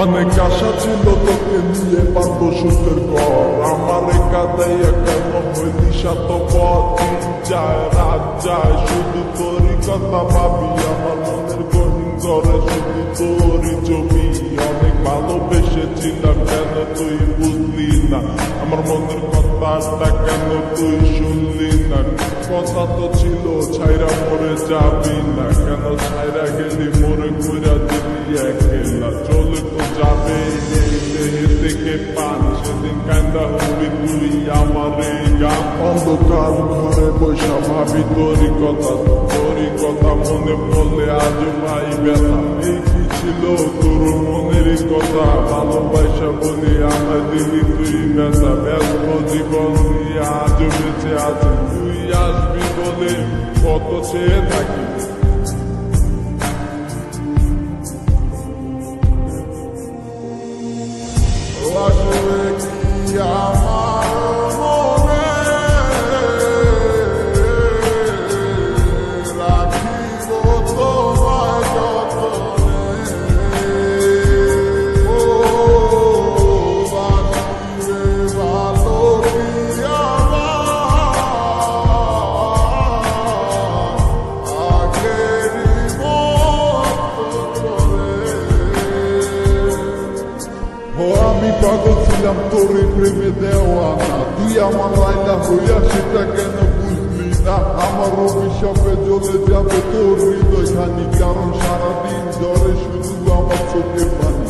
অনেক আশা ছিল তোকে নিয়ে পারব সুখের ঘর, আমার কাদাইয়া কেন হইলি শতপথ। দিন যায় রাত যায় শুধু তোরই কথা ভাবি, আমার মনের গহীন ঘরে শুধু তোরই ছবি। অনেক ভালোবেসেছিলাম কেন তুই বুঝলি না, আমার মনের কথাটা কেন তুই শুনলি না। কথা তো ছিল ছাইরা মরে যাবি না, কেন ছাইরা গেলি মোরে কইরা দিলি একলা। চলে তো যাবে এই দেহে থেকে পান, সেদিন কান্দা হবি তুই আমার এই গান। অন্ধকার ঘরে বৈশা ভাবি তোরই কথা মনে পড়লে আজ ভাই ব্যথা। এই কি ছিল তোর মনেরই কথা, ভালোবাসা বলি আমার দিলি তুই ব্যথা। ব্যস্ত জীবন নিয়ে আজ বেঁচে আছে, তুই আসবি বলে কত চেয়ে থাকি। আসবে কি আমার মনে রাখিব তোমায় যতনে। ও বাসিরে ভালো কি আমার আগেরই মতো করে। আমি পাগল ছিলাম তোর প্রেমে দেওয়ানা, তুই আমার লাইলা হইয়া সেটা কেন বুঝলি না। আমার অভিশাপে জ্বলে যাবে তোর হৃদয় খানি, কারণ সারাদিন জ্বরে শুধু আমার চোখে পানি।